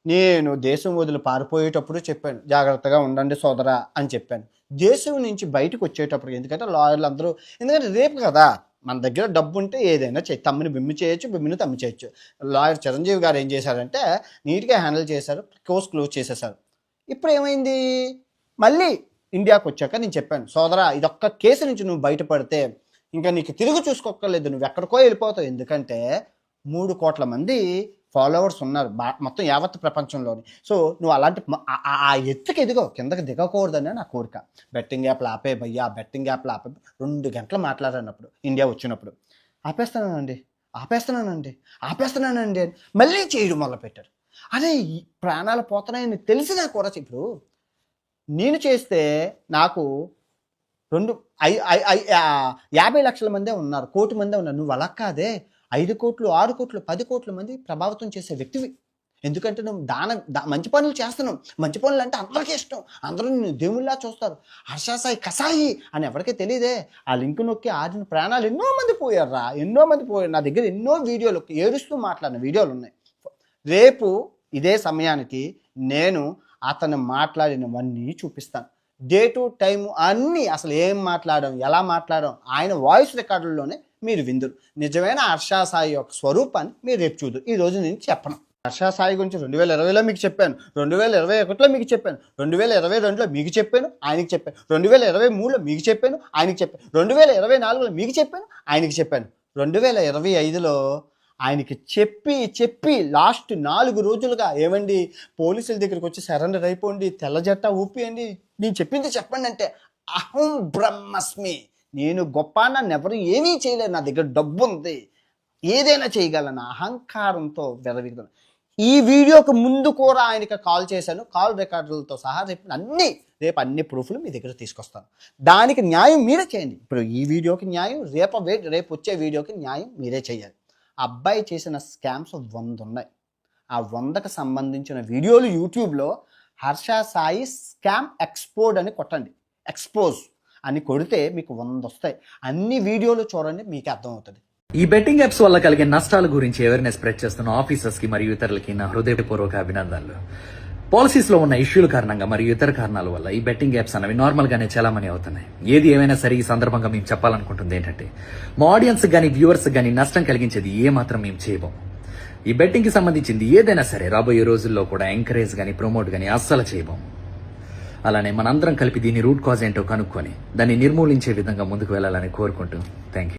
నేను దేశం వదిలి పారిపోయేటప్పుడు చెప్పాను, జాగ్రత్తగా ఉండండి సోదరా అని చెప్పాను. దేశం నుంచి బయటకు వచ్చేటప్పుడు, ఎందుకంటే లాయర్లు అందరూ, ఎందుకంటే రేపు కదా, మన దగ్గర డబ్బు ఉంటే ఏదైనా తమ్మిని బిమ్మి చేయొచ్చు, బిమ్మిని తమ్మి చేయొచ్చు. లాయర్ చిరంజీవి గారు ఏం చేశారంటే నీట్గా హ్యాండిల్ చేశారు, క్లోజ్ చేసేసారు. ఇప్పుడు ఏమైంది, మళ్ళీ ఇండియాకి వచ్చాక నేను చెప్పాను, సోదరా ఇదొక్క కేసు నుంచి నువ్వు బయటపడితే ఇంకా నీకు తిరిగి చూసుకోక్కర్లేదు, నువ్వు ఎక్కడికో వెళ్ళిపోతావు. ఎందుకంటే 3 కోట్ల మంది ఫాలోవర్స్ ఉన్నారు మొత్తం యావత్ ప్రపంచంలోని. సో నువ్వు అలాంటి ఆ ఎత్తుకి ఎదిగో, కిందకి దిగకూడదని నా కోరిక. బెట్టింగ్ యాప్లు ఆపే భయ్యా, బెట్టింగ్ యాప్లు ఆపే. 2 గంటలు మాట్లాడినప్పుడు ఇండియా వచ్చినప్పుడు ఆపేస్తున్నానండి అని మళ్ళీ చేయడం మొదలుపెట్టారు. అదే ప్రాణాలు పోతున్నాయని తెలిసినా కూడా, ఇప్పుడు నేను చేస్తే నాకు 50 లక్షల మందే ఉన్నారు, 1 కోటి మందే ఉన్నారు. నువ్వు అలా కాదే, 5 కోట్లు, 6 కోట్లు, 10 కోట్ల మంది ప్రభావితం చేసే వ్యక్తివి. ఎందుకంటే నువ్వు మంచి పనులు చేస్తున్నావు. మంచి పనులు అంటే అందరికీ ఇష్టం, అందరూ నిన్ను దేవుళ్ళలా చూస్తారు. హర్షాసాయి కసాయి అని ఎవరికీ తెలియదే. ఆ లింక్ నొక్కి ఆడిన ప్రాణాలు ఎన్నో మంది పోయారు. నా దగ్గర ఎన్నో వీడియోలు, ఏడుస్తూ మాట్లాడిన వీడియోలు ఉన్నాయి. రేపు ఇదే సమయానికి నేను అతను మాట్లాడినవన్నీ చూపిస్తాను, డే టు టైం అన్నీ, అసలు ఏం మాట్లాడడం, ఎలా మాట్లాడడం, ఆయన వాయిస్ రికార్డుల్లోనే మీరు విందురు. నిజమైన హర్షా సాయి యొక్క స్వరూపాన్ని మీరు రేపు చూద్దరు. ఈ రోజు నేను చెప్పను. హర్షా సాయి గురించి 2020లో మీకు చెప్పాను, 2021లో మీకు చెప్పాను, 2022లో మీకు చెప్పాను, ఆయనకి చెప్పాను, 2023లో మీకు చెప్పాను, ఆయనకి చెప్పాను, 2024లో మీకు చెప్పాను, ఆయనకి చెప్పాను, 2025లో ఆయనకి చెప్పి లాస్ట్ 4 రోజులుగా, ఏమండి పోలీసుల దగ్గరికి వచ్చి సరెండర్ అయిపోండి, తెల్ల జట్టా ఊపియండి, నేను చెప్పింది చెప్పండి అంటే, అహం బ్రహ్మస్మి, నేను గొప్ప, నన్ను ఎవరు ఏమీ చేయలేరు, నా దగ్గర డబ్బు ఉంది, ఏదైనా చేయగలను అహంకారంతో విరవిగుతాను. ఈ వీడియోకి ముందు కూడా ఆయనకి కాల్ చేశాను, కాల్ రికార్డులతో సహా. రేపు అన్ని ప్రూఫ్లు మీ దగ్గర తీసుకొస్తాను. దానికి న్యాయం మీరే చేయండి. ఇప్పుడు ఈ వీడియోకి న్యాయం, రేపు వచ్చే వీడియోకి న్యాయం మీరే చేయాలి. అబ్బాయి చేసిన స్కామ్స్ 100 ఉన్నాయి. ఆ 100కి సంబంధించిన వీడియోలు యూట్యూబ్లో హర్షా సాయి స్కామ్ ఎక్స్పోర్డ్ అని కొట్టండి, ఎక్స్పోజ్ అని కొడితే మీకు 100 వస్తాయి. అన్ని వీడియోలు చూడండి, మీకు అర్థమవుతుంది. ఈ బెట్టింగ్ యాప్స్ వల్ల కలిగే నష్టాల గురించి అవేర్నెస్ స్ప్రెడ్ చేస్తున్న ఆఫీసర్స్ కి మరియు ఇతరులకి నా హృదయపూర్వక అభినందనలు. పాలసీస్ లో ఉన్న ఇష్యూల కారణంగా మరియు ఇతర కారణాల వల్ల ఈ బెట్టింగ్ యాప్స్ అనేవి నార్మల్ గానే చాలామని అవుతున్నాయి. ఏది ఏమైనా సరే ఈ సందర్భంగా మేము చెప్పాలనుకుంటుంది ఏంటంటే, మా ఆడియన్స్ గానీ వ్యూవర్స్ గానీ నష్టం కలిగించేది ఏ మాత్రం మేము చేయబోం. ఈ బెట్టింగ్ కి సంబంధించింది ఏదైనా సరే రాబోయే రోజుల్లో కూడా ఎంకరేజ్ గానీ ప్రమోట్ గానీ అస్సలు చేయబోం. అలానే మనందరం కలిపి దీని రూట్ కాజ్ ఏంటో కనుక్కొని దాన్ని నిర్మూలించే విధంగా ముందుకు వెళ్లాలని కోరుకుంటూ థ్యాంక్ యూ.